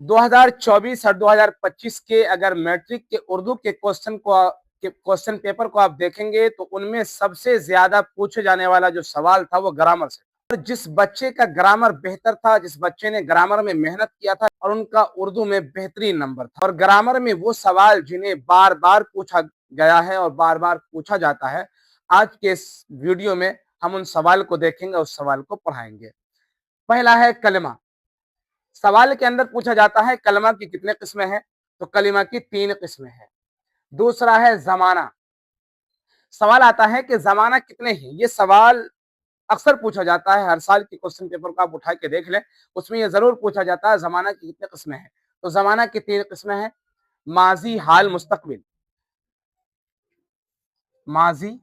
2024 और 2025 के अगर मैट्रिक के उर्दू के क्वेश्चन पेपर को आप देखेंगे तो उनमें सबसे ज्यादा पूछे जाने वाला जो सवाल था वो ग्रामर से। और जिस बच्चे का ग्रामर बेहतर था, जिस बच्चे ने ग्रामर में मेहनत किया था और उनका उर्दू में बेहतरीन नंबर था। और ग्रामर में वो सवाल जिन्हें बार बार पूछा गया है और बार बार पूछा जाता है, आज के इस वीडियो में हम उन सवाल को देखेंगे, उस सवाल को पढ़ाएंगे। पहला है कलमा। सवाल के अंदर पूछा जाता है कलमा की कितने किस्में हैं, तो कलमा की 3 किस्में हैं। दूसरा है जमाना। सवाल आता है कि जमाना कितने हैं। ये सवाल अक्सर पूछा जाता है, हर साल के क्वेश्चन पेपर को आप उठा के देख लें, उसमें ये जरूर पूछा जाता है जमाना की कितने किस्में हैं। तो जमाना की 3 किस्में हैं, माजी, हाल, मुस्तकबिल। माजी,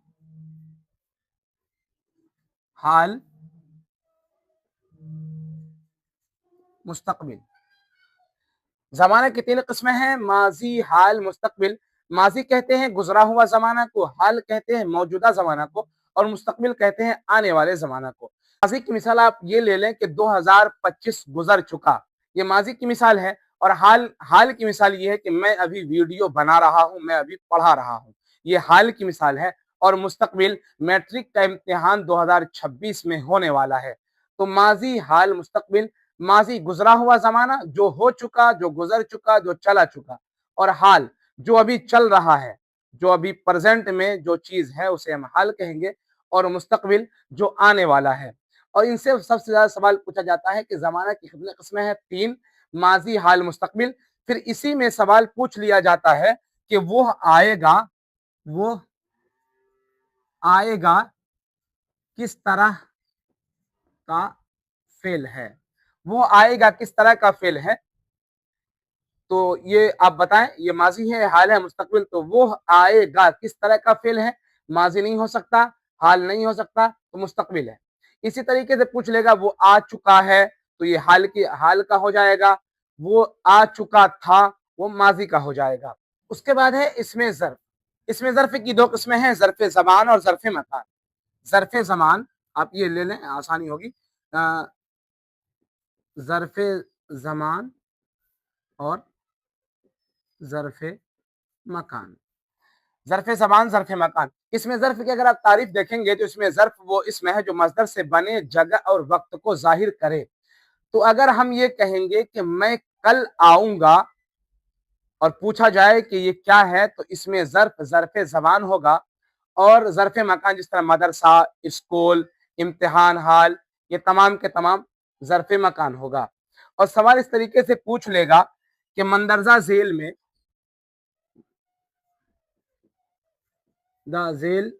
हाल, मुस्तकबिल। जमाना की 3 किस्में हैं, माजी, हाल, मुस्तकबिल। माजी कहते हैं गुजरा हुआ जमाना को, हाल कहते हैं मौजूदा जमाना को, और मुस्तकबिल कहते हैं आने वाले जमाना को। माजी की मिसाल आप ये ले लें कि 2025 गुजर चुका, ये माजी की मिसाल है। और हाल की मिसाल ये है कि मैं अभी वीडियो बना रहा हूं, मैं अभी पढ़ा रहा हूं, ये हाल की मिसाल है। और मुस्तकबिल, मैट्रिक का इम्तिहान 2026 में होने वाला है। तो माजी, हाल, मुस्तकबिल। माजी गुजरा हुआ जमाना, जो हो चुका, जो गुजर चुका, जो चला चुका। और हाल जो अभी चल रहा है, जो अभी प्रेजेंट में जो चीज है उसे हम हाल कहेंगे। और मुस्तकबिल जो आने वाला है। और इनसे सबसे ज्यादा सवाल पूछा जाता है कि जमाना की कितने किस्में हैं, 3, माजी, हाल, मुस्तकबिल। फिर इसी में सवाल पूछ लिया जाता है कि वो आएगा किस तरह का फेल है। वो आएगा किस तरह का फेल है, तो ये आप बताएं, ये माजी है, हाल है, मुस्तकबिल। तो वो आएगा किस तरह का फेल है, माजी नहीं हो सकता, हाल नहीं हो सकता, तो मुस्तकबिल है। इसी तरीके से पूछ लेगा वो आ चुका है, तो ये हाल का हो जाएगा। वो आ चुका था, वो माजी का हो जाएगा। उसके बाद है इसमें ज़र्फ। इसमें ज़र्फ की 2 किस्में हैं, ज़र्फ़ ज़मान और ज़र्फ़ मकान। ज़र्फ़ ज़मान आप ये ले लें, आसानी होगी। ज़र्फ़ ज़मान और ज़र्फ़ मकान। ज़र्फ़ ज़मान, ज़र्फ़ मकान। इसमें ज़र्फ़ की अगर आप तारीफ देखेंगे तो इसमें ज़र्फ़ वो इसम है जो मस्दर से बने, जगह और वक्त को जाहिर करे। तो अगर हम ये कहेंगे कि मैं कल आऊंगा और पूछा जाए कि ये क्या है, तो इसमें ज़र्फ़ ज़मान होगा। और ज़र्फ़ मकान जिस तरह मदरसा, स्कूल, इम्तिहान हाल, ये तमाम के तमाम ज़र्फ़ मकान होगा। और सवाल इस तरीके से पूछ लेगा कि मंदरजा झेल में, द झेल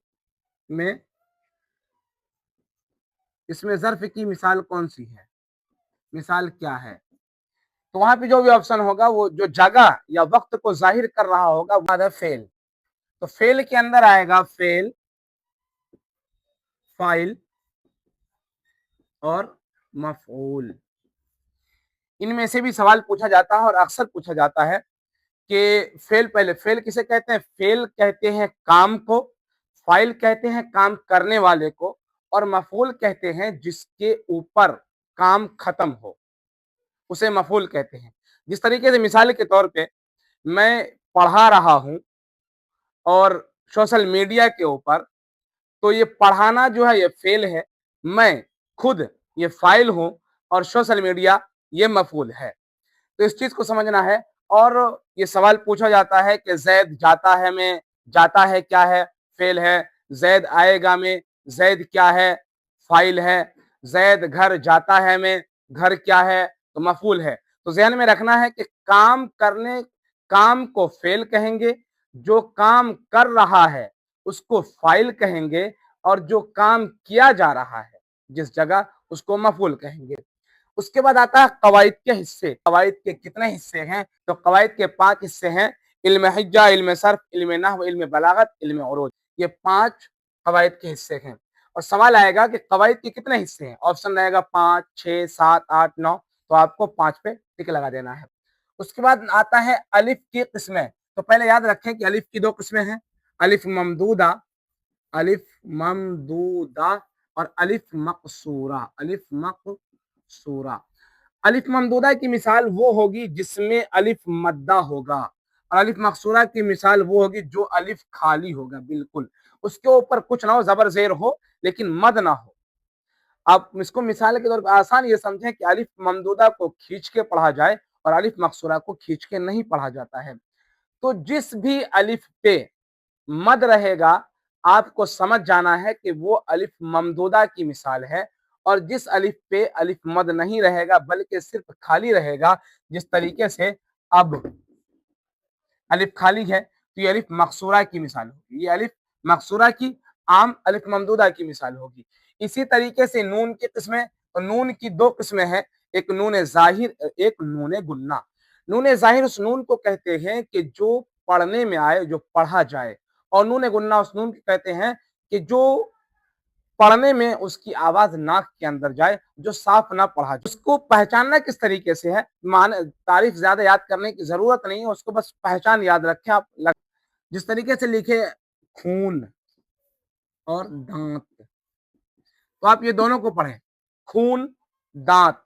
में, इसमें ज़र्फ़ की मिसाल कौन सी है, मिसाल क्या है। तो वहां पे जो भी ऑप्शन होगा वो जो जगह या वक्त को जाहिर कर रहा होगा वो है फेल। तो फेल के अंदर आएगा फेल, फाइल और मफऊल। इनमें से भी सवाल पूछा जाता है और अक्सर पूछा जाता है कि फेल किसे कहते हैं। फेल कहते हैं काम को, फाइल कहते हैं काम करने वाले को, और मफूल कहते हैं जिसके ऊपर काम खत्म हो, उसे मफूल कहते हैं। जिस तरीके से मिसाल के तौर पे मैं पढ़ा रहा हूं और सोशल मीडिया के ऊपर, तो ये पढ़ाना जो है ये फेल है, मैं खुद ये फाइल हूं, और सोशल मीडिया ये मफूल है। तो इस चीज को समझना है। और ये सवाल पूछा जाता है कि जैद जाता है में, जाता है क्या है, फेल है। जैद आएगा में, जैद क्या है, फाइल है। जैद घर जाता है में, घर क्या है, तो मफूल है। तो ज़हन में रखना है कि काम को फेल कहेंगे, जो काम कर रहा है उसको फाइल कहेंगे, और जो काम किया जा रहा है जिस जगह, उसको मफूल कहेंगे। उसके बाद आता है कवायद के हिस्से। कवायद के कितने हिस्से हैं, तो कवायद के 5 हिस्से हैं। इल्म हिज्जा, इल्म सर्फ, इल्म नहव, इल्म बलागत, इल्म उरूज। ये 5 कवायद के हिस्से हैं। और सवाल आएगा कि कवायद के कितने हिस्से हैं, ऑप्शन रहेगा 5, 6, 7, 8, 9। तो आपको 5 पे टिक लगा देना है। उसके बाद आता है अलिफ की किस्में। तो पहले याद रखें कि अलिफ की 2 किस्में हैं, अलिफ ममदूदा, अलिफ ममदूदा और अलिफ मकसूरा, अलिफ मकसूरा। الف ممدودہ کی مثال وہ ہوگی جس میں الف مدہ ہوگا، اور الف مقصورہ کی مثال وہ ہوگی جو الف خالی ہوگا، بالکل اس کے اوپر کچھ نہ ہو، زبر زیر ہو لیکن مد نہ ہو۔ آپ اس کو مثال کے طور پر آسان یہ سمجھیں کہ الف ممدودہ کو کھینچ کے پڑھا جائے اور الف مقصورہ کو کھینچ کے نہیں پڑھا جاتا ہے۔ تو جس بھی الف پہ مد رہے گا آپ کو سمجھ جانا ہے کہ وہ الف ممدودہ کی مثال ہے، اور جس الف پہ الف مد نہیں رہے گا بلکہ صرف خالی رہے گا، جس طریقے سے اب الف خالی ہے تو یہ الف مقصورہ کی مثال ہوگی، یہ الف مقصورہ کی عام الف ممدودہ کی مثال ہوگی۔ اسی طریقے سے نون کی قسمیں، نون کی دو قسمیں ہیں، ایک نون ظاہر، ایک نون گنہ۔ نون ظاہر اس نون کو کہتے ہیں کہ جو پڑھنے میں آئے، جو پڑھا جائے، اور نون گنہ اس نون کو کہتے ہیں کہ جو پڑھنے میں اس کی آواز ناک کے اندر جائے، جو صاف نہ پڑھا جائے۔ اس کو پہچاننا کس طریقے سے ہے، تعریف زیادہ یاد کرنے کی ضرورت نہیں ہے، اس کو بس پہچان یاد رکھیں آپ۔ جس طریقے سے لکھے خون اور دانت، تو آپ یہ دونوں کو پڑھیں، خون دانت۔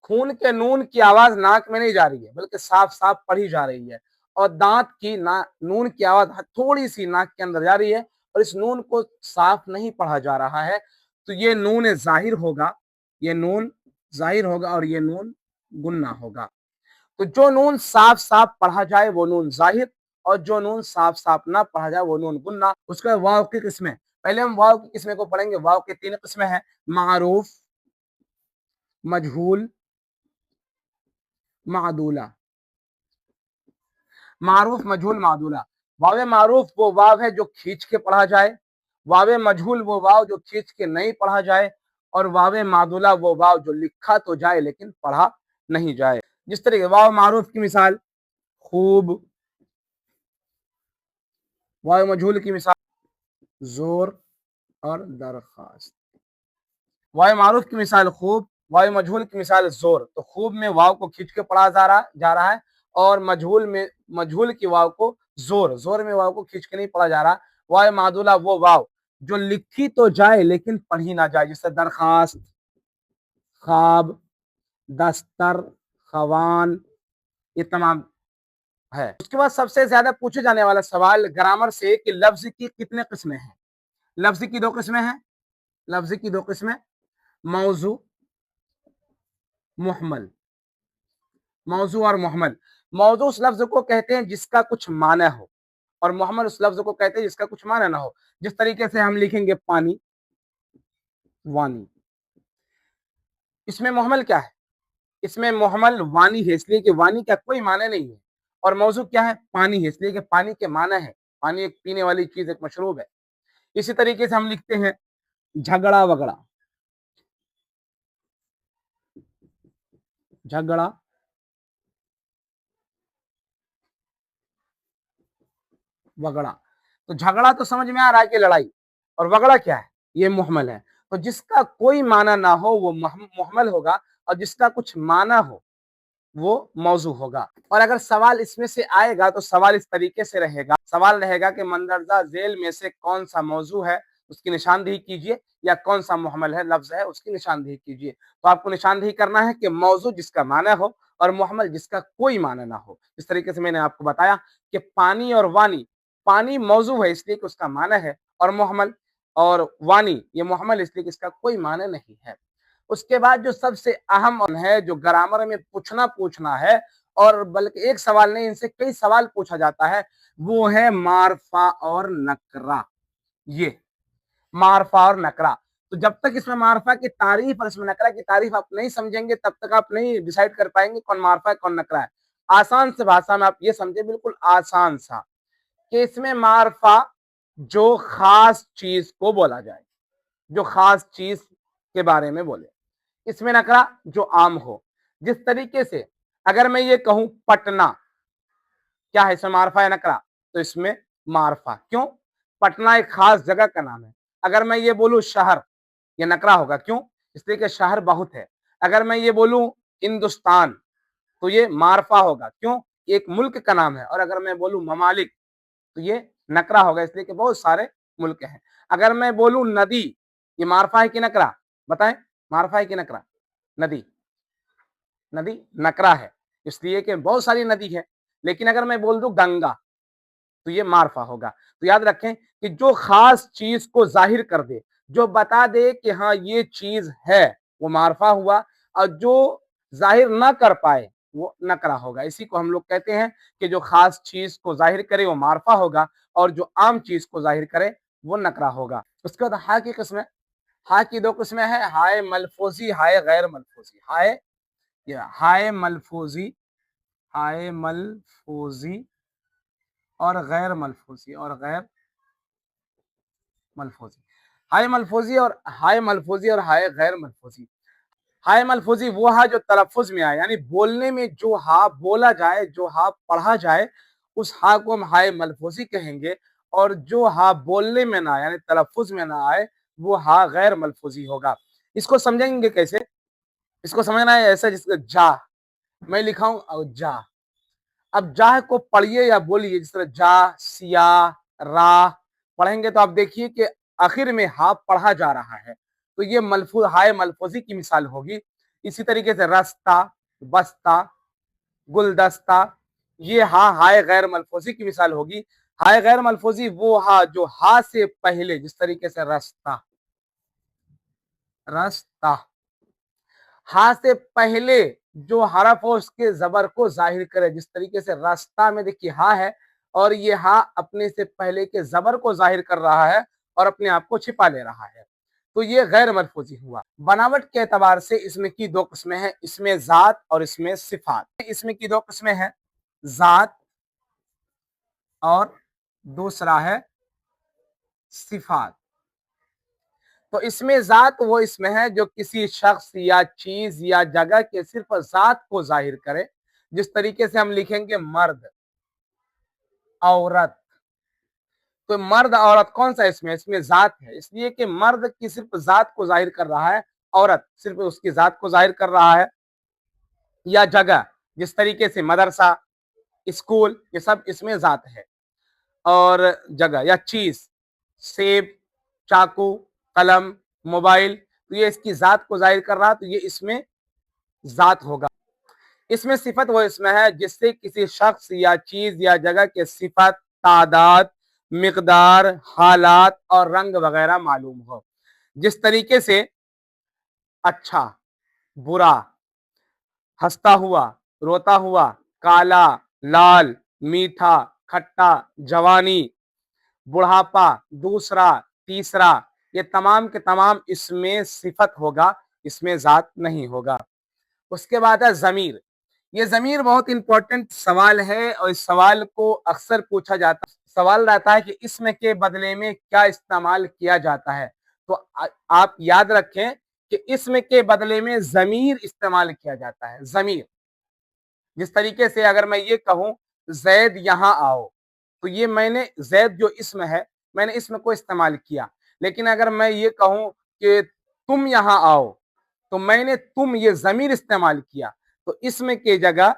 خون کے نون کی آواز ناک میں نہیں جا رہی ہے بلکہ صاف صاف پڑھی جا رہی ہے، اور دانت کی نون کی آواز تھوڑی سی ناک کے اندر جا رہی ہے اور اس نون کو صاف نہیں پڑھا جا رہا ہے، تو یہ نون ظاہر ہوگا، یہ نون ظاہر ہوگا اور یہ نون گنہ ہوگا۔ تو جو نون صاف صاف پڑھا جائے وہ نون ظاہر، اور جو نون صاف صاف نہ پڑھا جائے وہ نون گنہ۔ اس کے بعد واو کی قسمیں، پہلے ہم واو کی قسمیں کو پڑھیں گے۔ واو کے تین قسمیں ہیں، معروف، مجہول، معدولہ۔ معروف، مجہول، معدولہ۔ واو معروف وہ واو ہے جو کھینچ کے پڑھا جائے، واو مجہول وہ واو جو کھینچ کے نہیں پڑھا جائے، اور واو معدولہ وہ واو جو لکھا تو جائے لیکن پڑھا نہیں جائے۔ جس طریقے واو معروف کی مثال خوب، واو مجہول کی مثال زور اور درخواست۔ واو معروف کی مثال خوب، واو مجہول کی مثال زور۔ تو خوب میں واو کو کھینچ کے پڑھا جا رہا ہے، اور مجہول کی واو کو زور میں واو کو کھینچ کے نہیں پڑھا جا رہا۔ واو معدولہ وہ واو جو لکھی تو جائے لیکن پڑھی نہ جائے، جیسے درخواست، خواب، دستر، خوان، یہ تمام ہے۔ اس کے بعد سب سے زیادہ پوچھے جانے والا سوال گرامر سے کہ لفظ کی کتنے قسمیں ہیں؟ لفظ کی دو قسمیں ہیں، لفظ کی دو قسمیں، موضوع، محمل۔ موضوع اور محمل۔ موضوع اس لفظ کو کہتے ہیں جس کا کچھ معنی ہو، اور محمل اس لفظ کو کہتے ہیں جس کا کچھ معنی نہ ہو۔ جس طریقے سے ہم لکھیں گے پانی، وانی، اس میں محمل کیا ہے؟ اس میں محمل وانی ہے، اس لیے کہ وانی کا کوئی معنی نہیں ہے، اور موضوع کیا ہے؟ پانی ہے، اس لیے کہ پانی کے معنی ہے، پانی ایک پینے والی چیز، ایک مشروب ہے۔ اسی طریقے سے ہم لکھتے ہیں جھگڑا وگڑا، جھگڑا وگڑا۔ تو جھگڑا تو سمجھ میں آ رہا ہے کہ لڑائی، اور وگڑا کیا ہے؟ یہ محمل ہے۔ تو جس کا کوئی معنی نہ ہو وہ محمل ہوگا، اور جس کا کچھ معنی ہو وہ موضوع ہوگا۔ اور اگر سوال اس میں سے آئے گا تو سوال اس طریقے سے رہے گا، سوال رہے گا کہ مندرجہ ذیل میں سے کون سا موضوع ہے اس کی نشاندہی کیجئے، یا کون سا محمل ہے لفظ ہے اس کی نشاندہی کیجئے۔ تو آپ کو نشاندہی کرنا ہے کہ موضوع جس کا معنی ہو اور محمل جس کا کوئی معنی نہ ہو۔ اس طریقے سے میں نے آپ کو بتایا کہ پانی اور وانی، پانی موضوع ہے اس لیے کہ اس کا معنی ہے اور محمل، اور وانی یہ محمل اس لیے کہ اس کا کوئی معنی نہیں ہے۔ اس کے بعد جو سب سے اہم ہے، جو گرامر میں پوچھنا ہے، اور بلکہ ایک سوال نہیں ان سے کئی سوال پوچھا جاتا ہے، وہ ہے معرفہ اور نکرہ۔ یہ معرفہ اور نکرہ، تو جب تک اس میں معرفہ کی تعریف اور اس میں نکرہ کی تعریف آپ نہیں سمجھیں گے تب تک آپ نہیں ڈیسائیڈ کر پائیں گے کون معرفہ ہے کون نکرہ ہے۔ آسان سے بھاشا میں آپ یہ سمجھیں، بالکل آسان سا، کہ اس میں معرفہ جو خاص چیز کو بولا جائے، جو خاص چیز کے بارے میں بولے۔ اس میں نکرہ جو عام ہو، جس طریقے سے اگر میں یہ کہوں پٹنہ، کیا ہے اس میں معرفہ ہے نکرہ؟ تو اس میں معرفہ، کیوں؟ پٹنہ ایک خاص جگہ کا نام ہے۔ اگر میں یہ بولوں شہر، یہ نکرہ ہوگا، کیوں؟ اس لیے کہ شہر بہت ہے۔ اگر میں یہ بولوں ہندوستان تو یہ معرفہ ہوگا، کیوں؟ ایک ملک کا نام ہے۔ اور اگر میں بولوں ممالک تو یہ نکرہ ہوگا، اس لیے کہ بہت سارے ملک ہیں۔ اگر میں بولوں ندی، یہ معرفہ ہے کہ نکرہ؟ بتائیں، معرفہ ہے کہ نکرہ؟ ندی नदी नकरा है, इसलिए कि बहुत सारी नदी है। लेकिन अगर मैं बोल दूं गंगा तो ये मारफा होगा। तो याद रखें कि जो खास चीज को जाहिर कर दे, जो बता दे कि हाँ ये चीज है, वो मारफा हुआ, और जो जाहिर ना कर पाए वो नकरा होगा। इसी को हम लोग कहते हैं कि जो खास चीज को जाहिर करे वो मारफा होगा, और जो आम चीज को जाहिर करे वो नकरा होगा। उसके बाद हा की किस्में, हा की दो किस्में हैं, हाय मलफूजी, हाय गैर मलफूजी। हाय, ये हाय मलफूजी, हाय मलफूजी और गैर मलफूजी, और गैर मलफूजी। हाय मलफूजी और हाय मलफूजी और हाय गैर मलफूजी। हाय मलफूजी वो हा जो तलफ़ुज़ में आए, यानी बोलने में जो हा बोला जाए, जो हा पढ़ा जाए, उस हा को हम हाय मलफूजी कहेंगे। और जो हा बोलने में ना आए, यानी तलफ़ुज़ में ना आए, वो हा गैर मलफूजी होगा। इसको समझेंगे कैसे? इसको समझना है ऐसा, जिसका जा, मैं लिखा हूं जा। अब जा को पढ़िए या बोलिए, जिस तरह जा, सिया, रा पढ़ेंगे तो आप देखिए कि आखिर में हा पढ़ा जा रहा है, तो ये मलफूज हाय मलफूजी की मिसाल होगी। इसी तरीके से रस्ता, बस्ता, गुलदस्ता, ये हा हाय गैर मलफूजी की मिसाल होगी। हाय गैर मलफूजी वो हा जो हा से पहले, जिस तरीके से रस्ता, रस्ता, हा से पहले जो हरफ हो उसके जबर को जाहिर करे, जिस तरीके से रास्ता में देखिए हा है, और ये हा अपने से पहले के जबर को जाहिर कर रहा है और अपने आप को छिपा ले रहा है, तो ये गैर मलफूजी हुआ। बनावट के एतबार से इसमें की दो किस्में हैं, इसमें जात और इसमें सिफात। इसमें की दो किस्में हैं, जात और दूसरा है सिफात। तो इसमें जात वो इसमें है जो किसी शख्स या चीज या जगह के सिर्फ जात को जाहिर करे, जिस तरीके से हम लिखेंगे मर्द, औरत। तो मर्द औरत कौन सा इसमें? इसमें जात है, इसलिए कि मर्द की सिर्फ जात को जाहिर कर रहा है, औरत सिर्फ उसकी जात को जाहिर कर रहा है। या जगह, जिस तरीके से मदरसा, स्कूल, ये सब इसमें जात है। और जगह या चीज, सेब, चाकू, कलम, मोबाइल, तो ये इसकी जात को जाहिर कर रहा है, तो ये इसमें जात होगा। इसमें सिफत वो इसमें है जिससे किसी शख्स या चीज या जगह के सिफत, तादाद, मिकदार, हालात और रंग वगैरह मालूम हो। जिस तरीके से अच्छा, बुरा, हंसता हुआ, रोता हुआ, काला, लाल, मीठा, खट्टा, जवानी, बुढ़ापा, दूसरा, तीसरा, ये तमाम के तमाम इसमें सिफत होगा, इसमें जात नहीं होगा। उसके बाद है जमीर। ये जमीर बहुत इंपॉर्टेंट सवाल है, और इस सवाल को अक्सर पूछा जाता है। सवाल रहता है कि इसम के बदले में क्या इस्तेमाल किया जाता है। तो आप याद रखें कि इसम के बदले में जमीर इस्तेमाल किया जाता है। जमीर, जिस तरीके से अगर मैं ये कहूं जैद यहां आओ, तो ये मैंने जैद जो इसम है, मैंने इसम को इस्तेमाल किया। लेकिन अगर मैं ये कहूं कि तुम यहां आओ, तो मैंने तुम ये जमीर इस्तेमाल किया। तो इसम के जगह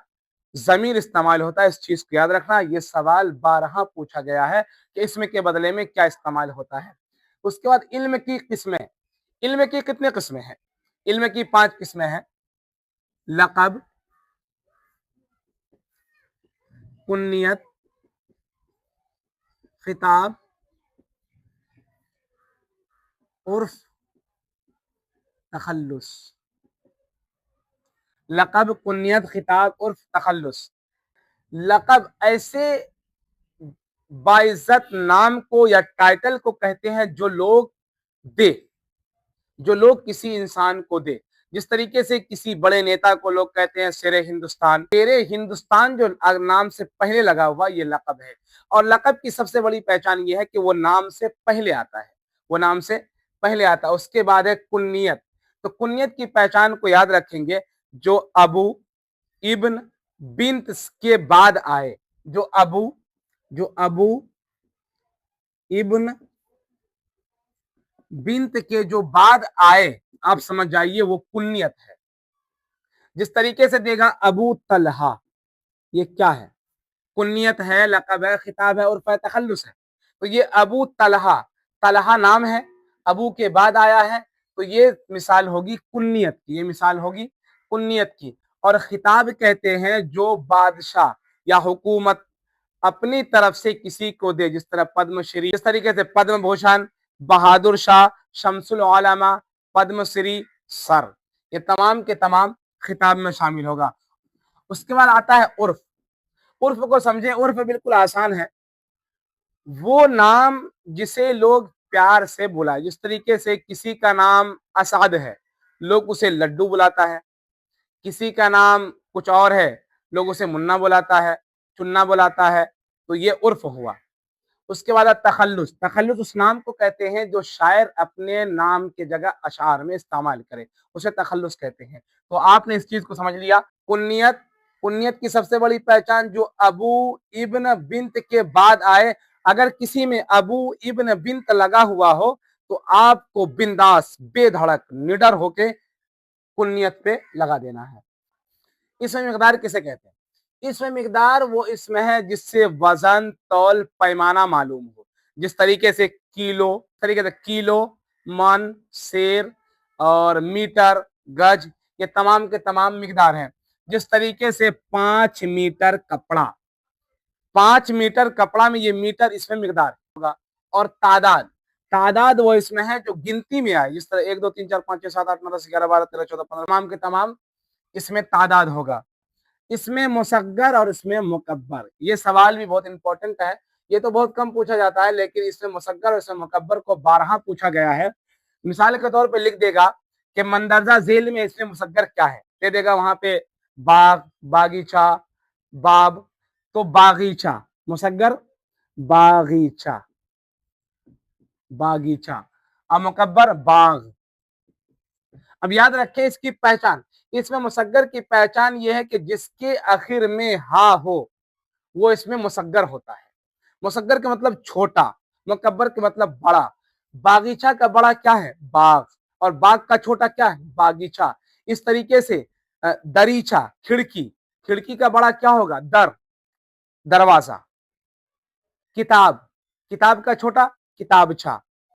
जमीर इस्तेमाल होता है। इस चीज को याद रखना, ये सवाल 12 पूछा गया है कि इसम के बदले में क्या इस्तेमाल होता है। उसके बाद इल्म की किस्में। इल्म की कितने किस्में हैं? इल्म की 5 किस्में हैं। लक़ब, कुन्नियत, खिताब, उर्फ, तखल्लुस। लक़ब, कुन्नियत, खिताब, उर्फ, तखल्लुस। लक़ब ऐसे बाइज्जत नाम को या टाइटल को कहते हैं जो लोग दे, जो लोग किसी इंसान को दे। जिस तरीके से किसी बड़े नेता को लोग कहते हैं शेरे हिंदुस्तान, शेरे हिंदुस्तान जो नाम से पहले लगा हुआ, ये लक़ब है। और लक़ब की सबसे बड़ी पहचान ये है कि वो नाम से पहले आता है, वो नाम से पहले आता है। उसके बाद है कुन्नियत। तो कुन्नियत की पहचान को याद रखेंगे, जो अबू, इब्न, बिन्त के बाद आए। जो अबू, जो अबू, इब्न, बिन्त के जो बाद आए, आप समझ जाइए वो कुन्नियत है। जिस तरीके से देगा अबू तलहा, ये क्या है? कुन्नियत है, लक़ब है, खिताब है और तखल्लुस है। तो ये अबू तलहा, तलहा नाम है, अबू के बाद आया है, तो ये मिसाल होगी कुन्नियत की, ये मिसाल होगी कुन्नियत की। اور خطاب کہتے ہیں جو بادشاہ یا حکومت اپنی طرف سے کسی کو دے، جس طرح پدم شری، اس طریقے سے پدم بھوشن، بہادر شاہ، شمس العلماء، پدم شری، سر، یہ تمام کے تمام خطاب میں شامل ہوگا۔ اس کے بعد آتا ہے عرف۔ عرف کو سمجھیں، عرف بالکل آسان ہے، وہ نام جسے لوگ پیار سے بلائے، جس طریقے سے کسی کا نام اسعد ہے، لوگ اسے لڈو بلاتا ہے، کسی کا نام کچھ اور ہے، لوگ اسے منا بلاتا ہے، چنا بلاتا ہے، تو یہ عرف ہوا۔ اس کے بعد تخلص۔ تخلص اس نام کو کہتے ہیں جو شاعر اپنے نام کے جگہ اشعار میں استعمال کرے، اسے تخلص کہتے ہیں۔ تو آپ نے اس چیز کو سمجھ لیا۔ کنیت، کنیت کی سب سے بڑی پہچان جو ابو ابن بنت کے بعد آئے، اگر کسی میں ابو ابن بنت لگا ہوا ہو تو آپ کو بنداس، بے دھڑک، نڈر ہو کے کنیت پہ لگا دینا ہے۔ اسم مقدار کسے کہتے ہیں؟ اسم مقدار وہ اسم ہے جس سے وزن، تول، پیمانہ معلوم ہو، جس طریقے سے کیلو، من، سیر اور میٹر، گج، یہ تمام کے تمام مقدار ہیں۔ جس طریقے سے 5 میٹر کپڑا، 5 میٹر کپڑا میں یہ میٹر اسم مقدار ہوگا۔ اور تعداد، تعداد وہ اسم ہے جو گنتی میں آئے، جس طرح 1 2 3 4 5 6 7 8 9 10 11 12 13 14 15، تمام کے تمام اس میں تعداد ہوگا۔ اس میں مصغر اور اس میں مکبر، یہ سوال بھی بہت امپورٹنٹ ہے، یہ تو بہت کم پوچھا جاتا ہے، لیکن اس میں مصغر اور اس میں مکبر کو بارہا پوچھا گیا ہے۔ مثال کے طور پہ لکھ دے گا کہ مندرجہ ذیل میں اس میں مصغر کیا ہے، دے دے گا وہاں پہ باغ، باغیچہ، باب، تو باغیچہ، مصغر باغیچہ، باغیچہ، اور مکبر باغ۔ اب یاد رکھیں اس کی پہچان، اس میں مصغر کی پہچان یہ ہے کہ جس کے آخر میں ہا ہو وہ اس میں مصغر ہوتا ہے۔ مصغر کا مطلب چھوٹا، مکبر کا مطلب بڑا۔ باغیچہ کا بڑا کیا ہے؟ باغ، اور باغ کا چھوٹا کیا ہے؟ باغیچہ۔ اس طریقے سے دریچہ، کھڑکی، کھڑکی کا بڑا کیا ہوگا؟ در، دروازہ۔ کتاب، کتاب کا چھوٹا کتابچہ۔